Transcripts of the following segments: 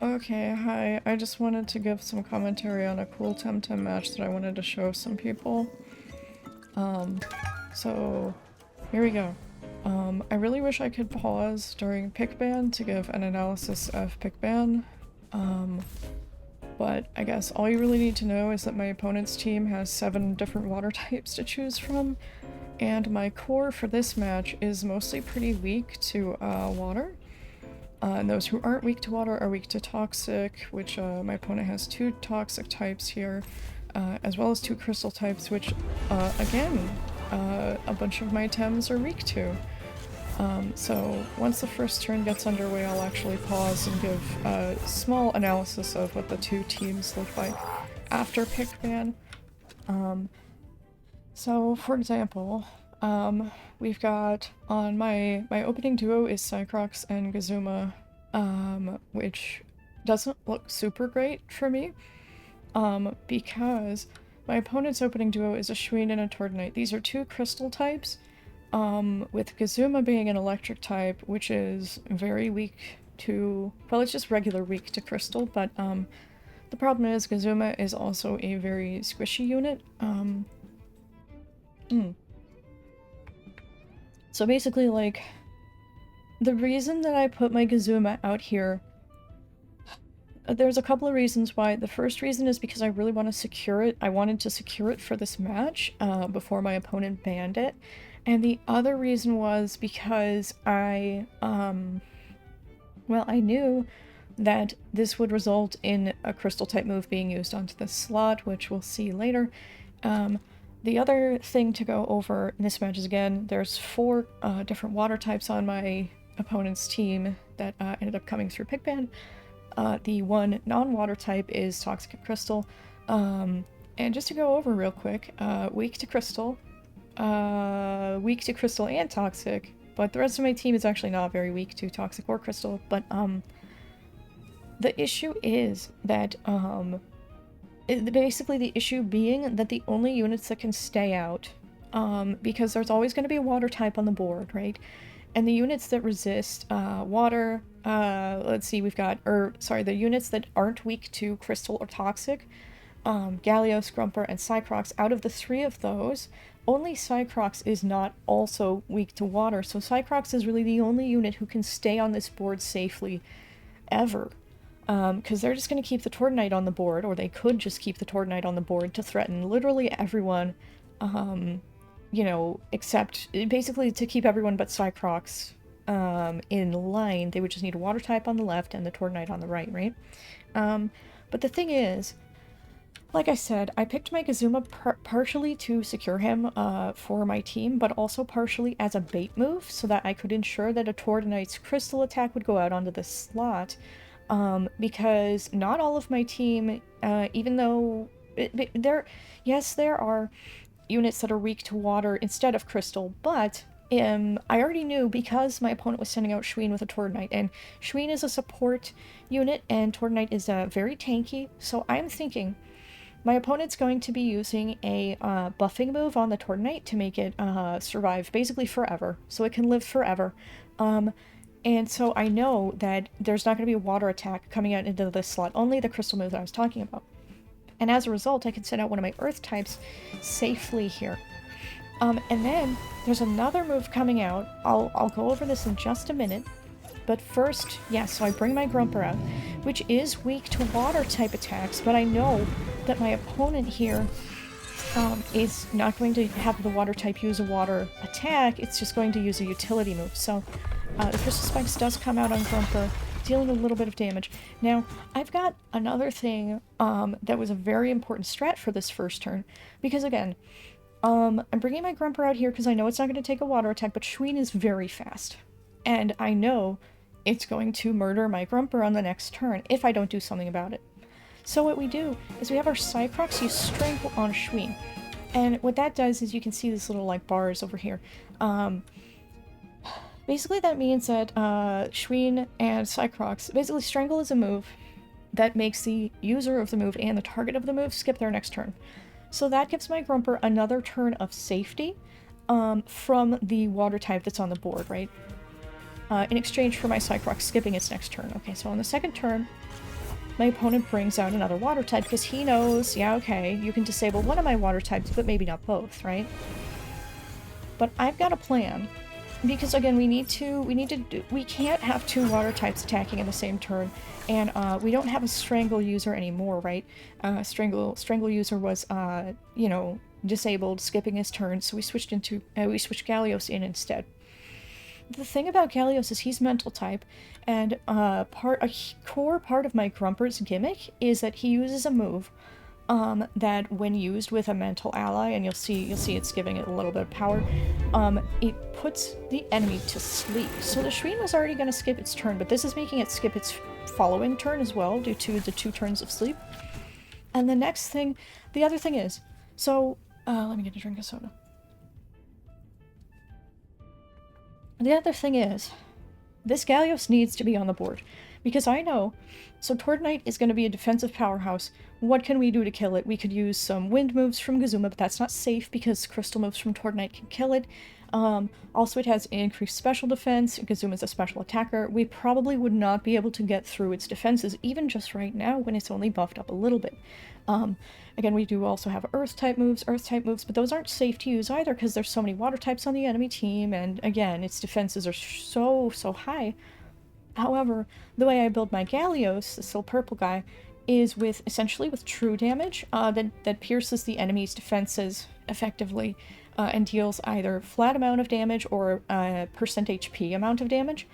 Okay, hi. I just wanted to give some commentary on a cool Temtem match that I wanted to show some people. So here we go. I really wish I could pause during pick ban to give an analysis of pick ban. But I guess all you really need to know is that my opponent's team has 7 different water types to choose from, and my core for this match is mostly pretty weak to water. And those who aren't weak to water are weak to toxic, which my opponent has 2 toxic types here, as well as 2 crystal types, which, again, a bunch of my Tems are weak to. So once the first turn gets underway, I'll actually pause and give a small analysis of what the 2 teams look like after pick ban. So for example, we've got on my opening duo is Cycrox and Gazuma, which doesn't look super great for me, because my opponent's opening duo is a Shween and a Tordenite. These are 2 crystal types, with Gazuma being an electric type, which is very weak to, well, it's just regular weak to crystal, but the problem is Gazuma is also a very squishy unit. So basically, like, the reason that I put my Gazuma out here, there's a couple of reasons why. The first reason is because I really want to secure it. I wanted to secure it for this match before my opponent banned it. And the other reason was because I knew that this would result in a crystal type move being used onto this slot, which we'll see later. The other thing to go over in this match is, again, there's 4 different water types on my opponent's team that ended up coming through pick ban. The one non-water type is Toxic Crystal. And just to go over real quick, weak to Crystal and Toxic, but the rest of my team is actually not very weak to Toxic or Crystal, but the issue is that basically the issue being that the only units that can stay out, because there's always going to be a water type on the board, right? And the units that resist water, let's see, the units that aren't weak to crystal or toxic, Gallios, Grumper, and Cycrox, out of the 3 of those, only Cycrox is not also weak to water, so Cycrox is really the only unit who can stay on this board safely, ever. Because they're just going to keep the Tordenite on the board, or they could just keep the Tordenite on the board to threaten literally everyone, you know, except, basically to keep everyone but Cycrox in line. They would just need a water type on the left and the Tordenite on the right? But the thing is, like I said, I picked my Gazuma partially to secure him for my team, but also partially as a bait move, so that I could ensure that a Tordenite's crystal attack would go out onto the slot. Because not all of my team, even though there are units that are weak to water instead of crystal, but I already knew, because my opponent was sending out Shween with a Tordenite, and Shween is a support unit and Tordenite is very tanky, so I'm thinking my opponent's going to be using a buffing move on the Tordenite to make it survive basically forever, so it can live forever. And so I know that there's not going to be a water attack coming out into this slot, only the crystal move that I was talking about. And as a result, I can send out one of my earth types safely here. And then there's another move coming out. I'll go over this in just a minute. But first, so I bring my Grumper out, which is weak to water type attacks, but I know that my opponent here is not going to have the water type use a water attack, it's just going to use a utility move. So the Crystal Spikes does come out on Grumper, dealing a little bit of damage. Now, I've got another thing that was a very important strat for this first turn, because again, I'm bringing my Grumper out here because I know it's not going to take a water attack, but Shween is very fast. And I know it's going to murder my Grumper on the next turn if I don't do something about it. So what we do is we have our Cycrox use Strangle on Shween. And what that does is you can see these little, like, bars over here. Basically that means that Shween and Cycrox, basically Strangle is a move that makes the user of the move and the target of the move skip their next turn. So that gives my Grumper another turn of safety from the water type that's on the board, right? In exchange for my Cycrox skipping its next turn. Okay, so on the second turn, my opponent brings out another water type because he knows, yeah, okay, you can disable one of my water types, but maybe not both, right? But I've got a plan. Because again, we can't have two water types attacking in the same turn, and we don't have a strangle user anymore, right? Strangle user was you know, disabled, skipping his turn, so we switched Gallios in instead. The thing about Gallios is he's mental type, and a core part of my Grumper's gimmick is that he uses a move that when used with a mental ally, and you'll see it's giving it a little bit of power, it puts the enemy to sleep. So the Shween was already going to skip its turn, but this is making it skip its following turn as well, due to the 2 turns of sleep. And the other thing is, so, let me get a drink of soda. The other thing is, this Gallios needs to be on the board. Because I know, so Tornite is going to be a defensive powerhouse. What can we do to kill it? We could use some wind moves from Gazuma, but that's not safe because crystal moves from Tornite can kill it. Also, it has increased special defense. Gazuma's a special attacker. We probably would not be able to get through its defenses, even just right now when it's only buffed up a little bit. Again, we do also have Earth-type moves, but those aren't safe to use either because there's so many water types on the enemy team, and again, its defenses are so high. However, the way I build my Gallios, this little purple guy, is essentially with true damage that pierces the enemy's defenses effectively and deals either flat amount of damage or percent HP amount of damage.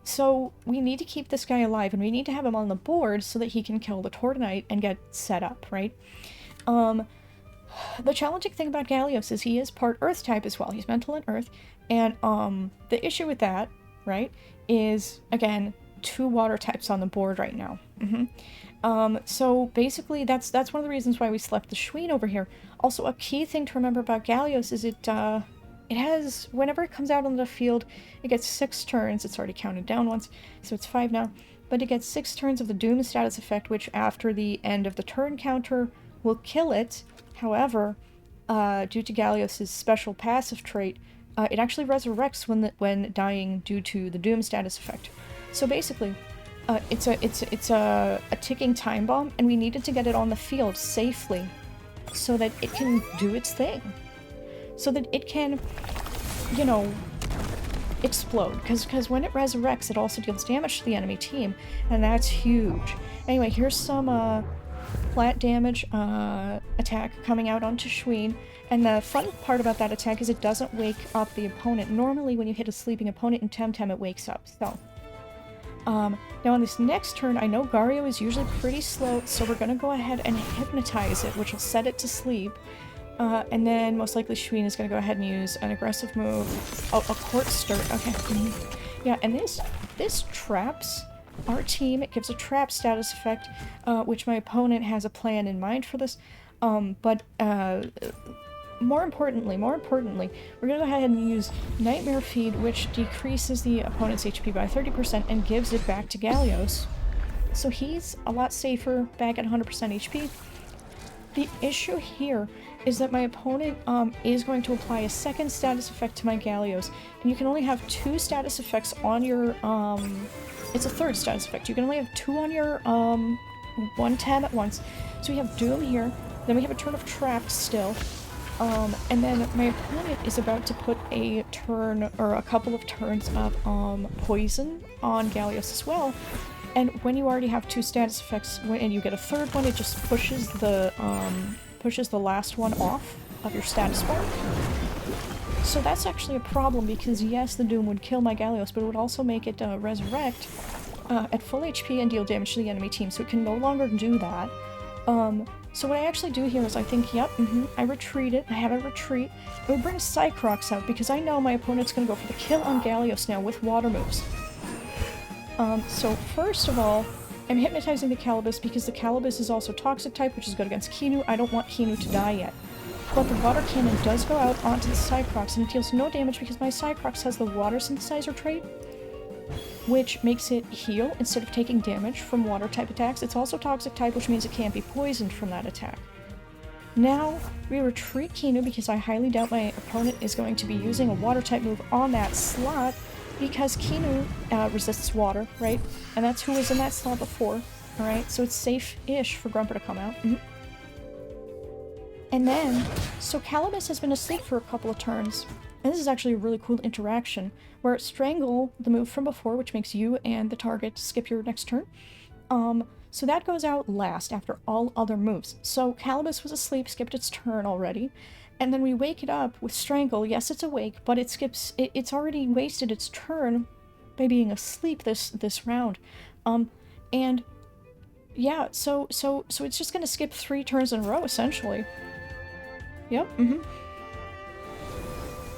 So we need to keep this guy alive, and we need to have him on the board so that he can kill the Tornite and get set up, right? The challenging thing about Gallios is he is part Earth type as well. He's mental and Earth, and the issue with that, right, is, again, 2 water types on the board right now. So basically, that's one of the reasons why we slept the Shween over here. Also, a key thing to remember about Gallios is it has, whenever it comes out on the field, it gets 6 turns. It's already counted down once, so it's 5 now. But it gets 6 turns of the Doom status effect, which after the end of the turn counter will kill it. However, due to Gallios' special passive trait, it actually resurrects when dying due to the Doom status effect. So basically, it's a ticking time bomb, and we needed to get it on the field safely so that it can do its thing. So that it can, you know, explode. Because when it resurrects, it also deals damage to the enemy team, and that's huge. Anyway, here's some flat damage attack coming out onto Shween. And the fun part about that attack is it doesn't wake up the opponent. Normally, when you hit a sleeping opponent in Temtem, it wakes up. So, now on this next turn, I know Gario is usually pretty slow, so we're going to go ahead and hypnotize it, which will set it to sleep. And then most likely Shween is going to go ahead and use an aggressive move. Oh, a Quartz Stir. Okay. Yeah, and this traps our team. It gives a trap status effect, which my opponent has a plan in mind for this. But more importantly, we're going to go ahead and use Nightmare Feed, which decreases the opponent's HP by 30% and gives it back to Gallios. So he's a lot safer, back at 100% HP. The issue here is that my opponent is going to apply a second status effect to my Gallios, and you can only have 2 status effects on your, it's a third status effect. You can only have 2 on your, 1 tab at once. So we have Doom here, then we have a turn of Trapped still, and then my opponent is about to put a turn, or a couple of turns of, Poison on Gallios as well. And when you already have 2 status effects, and you get a third one, it just pushes the last one off of your status bar. So that's actually a problem, because yes, the Doom would kill my Gallios, but it would also make it resurrect at full HP and deal damage to the enemy team, so it can no longer do that. So what I actually do here is I think, yep, I retreat it, I have a retreat, and we bring Cycrox out, because I know my opponent's going to go for the kill on Gallios now with water moves. So first of all, I'm hypnotizing the Calibus because the Calibus is also Toxic type, which is good against Kinu. I don't want Kinu to die yet. But the Water Cannon does go out onto the Cycrox, and it deals no damage because my Cycrox has the Water Synthesizer trait, which makes it heal instead of taking damage from Water-type attacks. It's also Toxic type, which means it can't be poisoned from that attack. Now, we retreat Kinu because I highly doubt my opponent is going to be using a Water-type move on that slot, because Kinu resists water, right? And that's who was in that slot before. Alright, so it's safe-ish for Grumper to come out. And then, so Calibus has been asleep for a couple of turns. And this is actually a really cool interaction, where Strangle, the move from before, which makes you and the target skip your next turn, so that goes out last after all other moves. So Calibus was asleep, skipped its turn already, and then we wake it up with Strangle. Yes, it's awake, but it skips, it's already wasted its turn by being asleep this round. And yeah, so it's just gonna skip 3 turns in a row, essentially. Yep,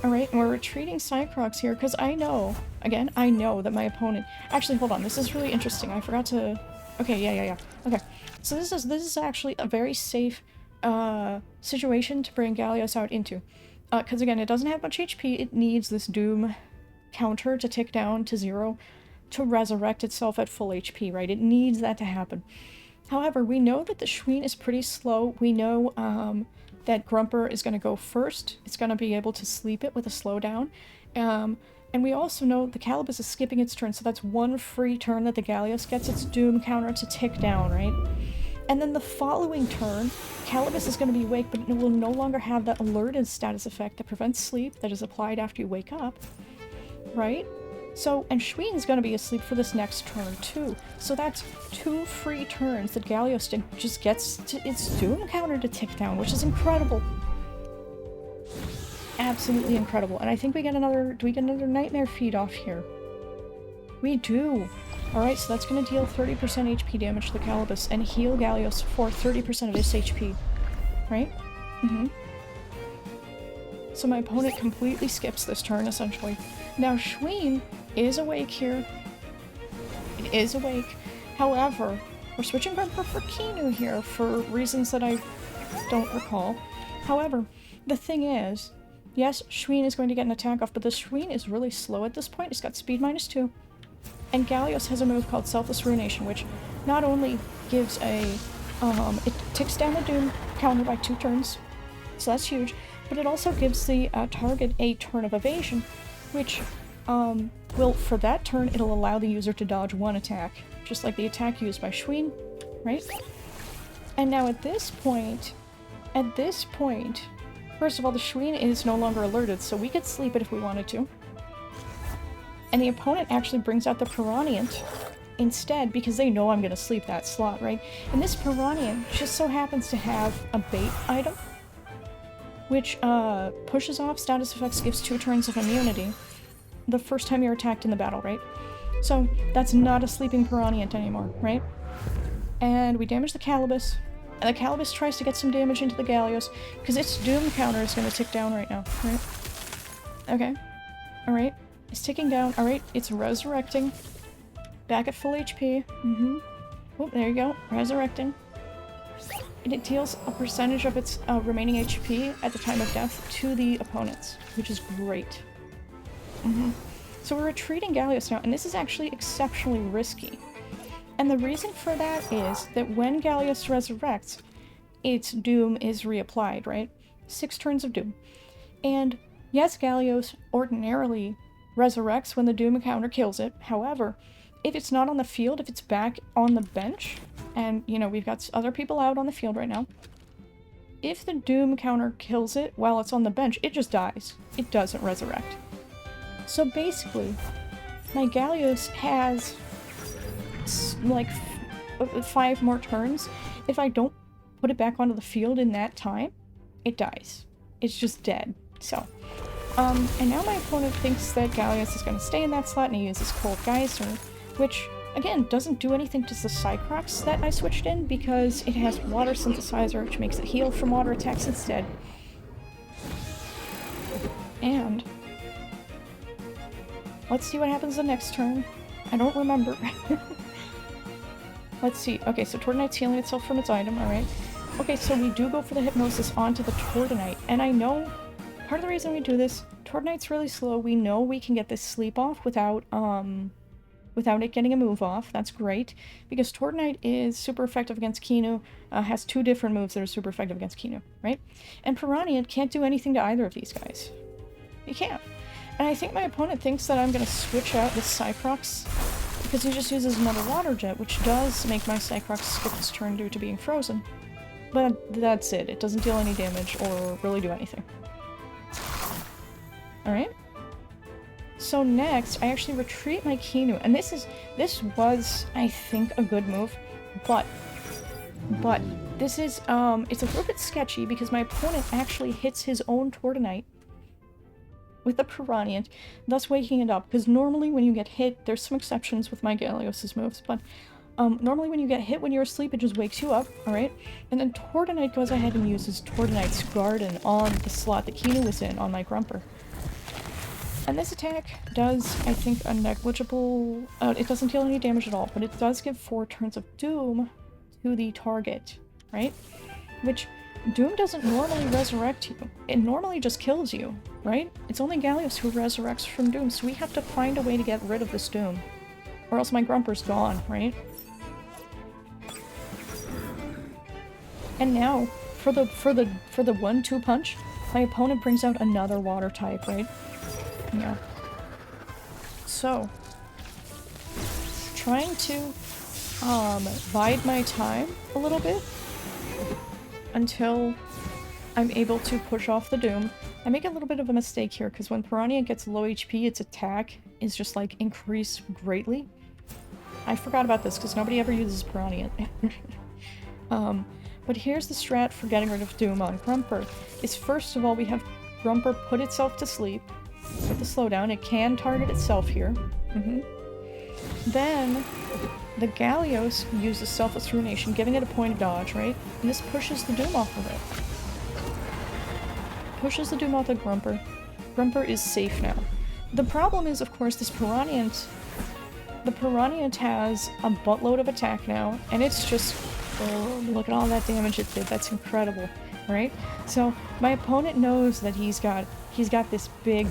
Alright, and we're retreating Cycrox here, because I know that my opponent... Actually, hold on, this is really interesting. I forgot to... Okay, yeah. Okay, so this is actually a very safe situation to bring Gallios out into. Because again, it doesn't have much HP, it needs this Doom counter to tick down to 0 to resurrect itself at full HP, right? It needs that to happen. However, we know that the Schween is pretty slow. We know that Grumper is going to go first. It's going to be able to sleep it with a slowdown. And we also know the Calibus is skipping its turn, so that's 1 free turn that the Gallios gets its Doom counter to tick down, right? And then the following turn, Calibus is going to be awake, but it will no longer have that alerted status effect that prevents sleep that is applied after you wake up, right? So, and Schween's going to be asleep for this next turn too. So that's 2 free turns that Gallios just gets its Doom counter to tick down, which is incredible. Absolutely incredible. And I think we get another... Do we get another Nightmare Feed off here? We do! Alright, so that's going to deal 30% HP damage to the Calibus and heal Gallios for 30% of his HP. Right? So my opponent completely skips this turn, essentially. Now, Schween is awake here. It is awake. However, we're switching Grumper for Kinu here for reasons that I don't recall. However, the thing is, yes, Schween is going to get an attack off, but the Schween is really slow at this point. It's got speed -2. And Gallios has a move called Selfless Ruination, which not only gives a... it ticks down the Doom counter by 2 turns, so that's huge, but it also gives the target a turn of evasion, which, will, for that turn, it'll allow the user to dodge 1 attack, just like the attack used by Schween, right? And now at this point, first of all, the Schween is no longer alerted, so we could sleep it if we wanted to. And the opponent actually brings out the Piranhiant instead, because they know I'm going to sleep that slot, right? And this Piranhiant just so happens to have a bait item, which pushes off status effects, gives 2 turns of immunity the first time you're attacked in the battle, right? So that's not a sleeping Piranhiant anymore, right? And we damage the Calibus, and the Calibus tries to get some damage into the Gallios, because its Doom counter is going to tick down right now, right? Okay. Alright. It's ticking down. Alright, it's resurrecting. Back at full HP. Oh, there you go. Resurrecting. And it deals a percentage of its remaining HP at the time of death to the opponents, which is great. So we're retreating Gallios now, and this is actually exceptionally risky. And the reason for that is that when Gallios resurrects, its Doom is reapplied, right? 6 turns of Doom. And yes, Gallios ordinarily resurrects when the Doom counter kills it. However, if it's not on the field, if it's back on the bench, and, you know, we've got other people out on the field right now, if the Doom counter kills it while it's on the bench, it just dies. It doesn't resurrect. So basically, my Gallios has, like, 5 more turns. If I don't put it back onto the field in that time, it dies. It's just dead. So, and now my opponent thinks that Gallios is going to stay in that slot, and he uses Cold Geyser, which, again, doesn't do anything to the Cycrox that I switched in, because it has Water Synthesizer, which makes it heal from water attacks instead. And let's see what happens the next turn. I don't remember. Let's see. Okay, so Tordinite's healing itself from its item, alright. Okay, so we do go for the Hypnosis onto the Tordinite, and I know part of the reason we do this, Tordinite's really slow. We know we can get this sleep off without it getting a move off. That's great, because Tordinite is super effective against Kinu, has 2 different moves that are super effective against Kinu, right? And Piranhiant can't do anything to either of these guys. He can't. And I think my opponent thinks that I'm going to switch out the Cycrox Because he just uses another water jet, which does make my Cyclops skip his turn due to being frozen. But that's it. It doesn't deal any damage or really do anything. Alright. So next, I actually retreat my Kinu, and this was, I think, a good move, but this is, it's a little bit sketchy because my opponent actually hits his own Tortonite with the Piranha, thus waking it up, because normally when you get hit, there's some exceptions with my Galeos' moves, but normally when you get hit when you're asleep, it just wakes you up, alright? And then Tortonite goes ahead and uses Tortonite's Garden on the slot that Kinu is in on my Grumper. And this attack does, I think, a negligible... it doesn't deal any damage at all, but it does give 4 turns of Doom to the target, right? Which, Doom doesn't normally resurrect you. It normally just kills you, right? It's only Galeos who resurrects from Doom, so we have to find a way to get rid of this Doom. Or else my Grumper's gone, right? And now, for the 1-2 punch, my opponent brings out another water type, right? Yeah. So, trying to bide my time a little bit until I'm able to push off the Doom. I make a little bit of a mistake here because when Piranha gets low HP, its attack is just like increased greatly. I forgot about this because nobody ever uses Piranha. But here's the strat for getting rid of Doom on Grumper. Is first of all we have Grumper put itself to sleep with the slowdown. It can target itself here. Then the Galeos uses Selfless Ruination, giving it a point of dodge, right? And this pushes the Doom off of it. Pushes the Doom off of Grumper. Grumper is safe now. The problem is, of course, this Piranha. The Piranha has a buttload of attack now, and it's just... oh, look at all that damage it did. That's incredible, right? So my opponent knows that he's got this big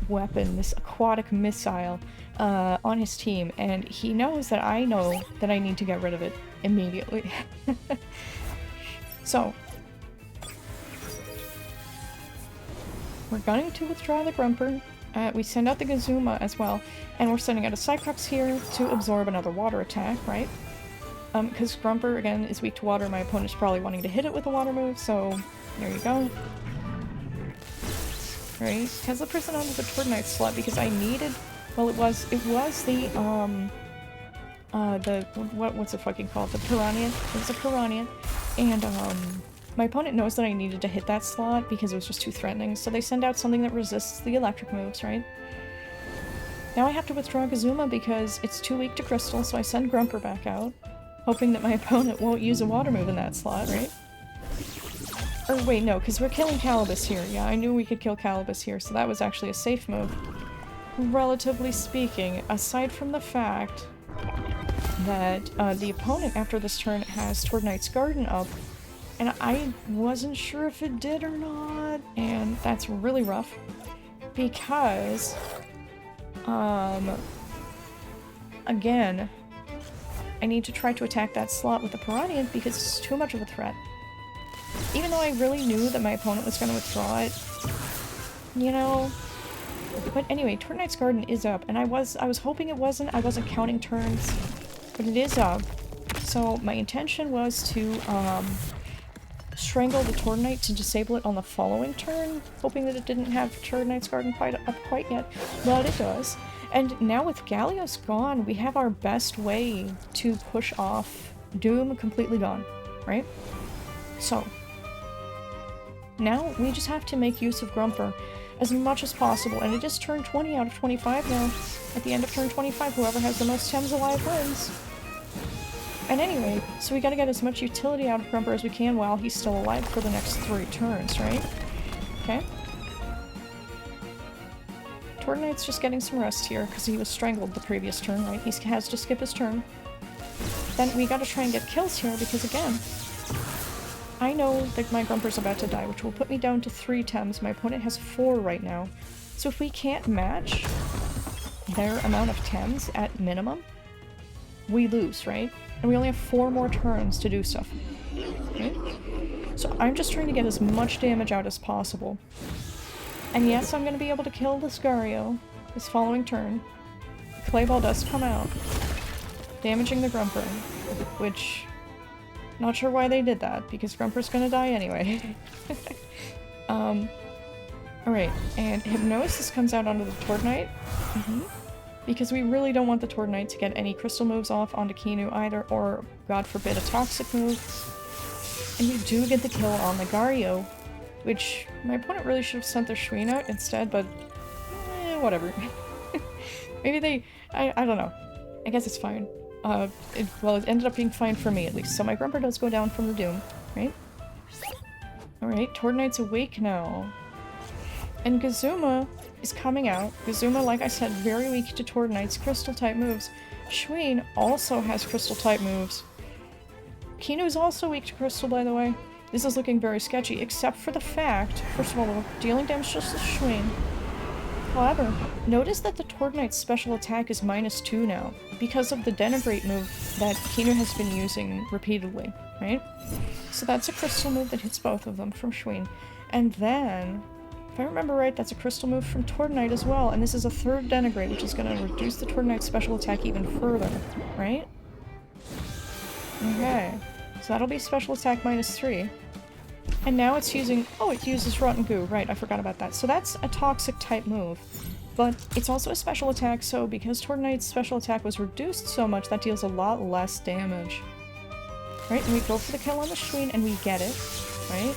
weapon, this aquatic missile, on his team, and he knows that I know that I need to get rid of it immediately. So we're going to withdraw the Grumper. We send out the Gazuma as well, and we're sending out a Cyclops here to absorb another water attack, right? Because Grumper, again, is weak to water. My opponent's probably wanting to hit it with a water move, so there you go. Right? Has the person onto the Tortonite slot because I needed... well, it was the, what's it fucking called? The Piranha. It was a Piranha. And, my opponent knows that I needed to hit that slot because it was just too threatening, so they send out something that resists the electric moves, right? Now I have to withdraw Gazuma because it's too weak to Crystal, so I send Grumper back out, hoping that my opponent won't use a water move in that slot, right? Or wait, no, because we're killing Calibus here. Yeah, I knew we could kill Calibus here, so that was actually a safe move. Relatively speaking, aside from the fact that the opponent after this turn has Tortonite's Garden up, and I wasn't sure if it did or not, and that's really rough, because, again, I need to try to attack that slot with the Piranha because it's too much of a threat. Even though I really knew that my opponent was going to withdraw it, you know. But anyway, Tortonite's Garden is up, and I was hoping it wasn't. I wasn't counting turns, but it is up. So my intention was to strangle the Tortonite to disable it on the following turn, hoping that it didn't have Tortonite's Garden up quite yet, but it does. And now with Galeos gone, we have our best way to push off Doom completely gone, right? So now we just have to make use of Grumper as much as possible, and it is turn 20 out of 25 now. At the end of turn 25, whoever has the most Tems alive wins. And anyway, so we gotta get as much utility out of Grumper as we can while he's still alive for the next 3 turns, right? Okay. Tortonite's just getting some rest here, because he was strangled the previous turn, right? He has to skip his turn. Then we gotta try and get kills here, because again, I know that my Grumper's about to die, which will put me down to 3 Tems. My opponent has 4 right now. So if we can't match their amount of Tems at minimum, we lose, right? And we only have 4 more turns to do stuff. Okay? So I'm just trying to get as much damage out as possible. And yes, I'm going to be able to kill this Gario this following turn. Clayball does come out. damaging the Grumper, which... Not sure why they did that, because Grumper's gonna die anyway. Alright, and Hypnosis comes out onto the Tornite. Because we really don't want the Tornite to get any crystal moves off onto Kinu either, or, God forbid, a toxic move. And you do get the kill on the Gario, which my opponent really should have sent their Schween out instead, but whatever. Maybe they... I don't know. I guess it's fine. Well, it ended up being fine for me, at least. So my Grumper does go down from the Doom, right? Alright, Tornite's awake now. And Gazuma is coming out. Gazuma, like I said, very weak to Tornite's Crystal-type moves. Schween also has Crystal-type moves. Kinu is also weak to Crystal, by the way. This is looking very sketchy, except for the fact, first of all, we're dealing damage just to Schween. However, notice that the Tornite's special attack is -2 now, because of the Denigrate move that Kinu has been using repeatedly, right? So that's a crystal move that hits both of them from Schween. And then, if I remember right, that's a crystal move from Tornite as well, and this is a third Denigrate, which is going to reduce the Tornite's special attack even further, right? Okay, so that'll be special attack -3. And now it's using... Oh, it uses Rotten Goo. Right, I forgot about that. So that's a toxic type move. But it's also a special attack, so because Tornite's special attack was reduced so much, that deals a lot less damage. Right, and we go for the kill on the Schween, and we get it. Right?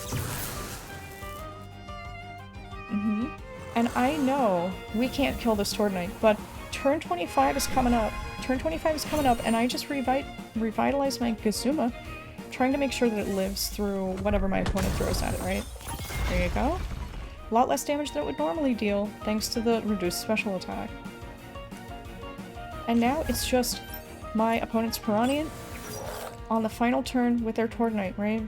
And I know we can't kill this Tornite, but turn 25 is coming up. Turn 25 is coming up, and I just revitalized my Gazuma, trying to make sure that it lives through whatever my opponent throws at it, right? There you go. A lot less damage than it would normally deal, thanks to the reduced special attack. And now it's just my opponent's Piranha on the final turn with their Tornite, right?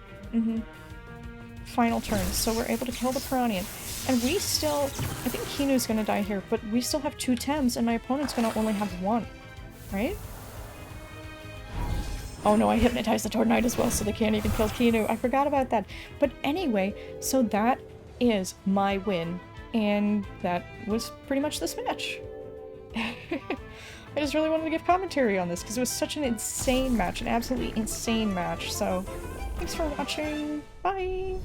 Final turn, so we're able to kill the Piranha. And we still... I think Kinu's gonna die here, but we still have 2 Tems, and my opponent's gonna only have 1, right? Oh no, I hypnotized the Tornite as well, so they can't even kill Kinu. I forgot about that. But anyway, so that is my win. And that was pretty much this match. I just really wanted to give commentary on this, because it was such an insane match. An absolutely insane match. So, thanks for watching. Bye!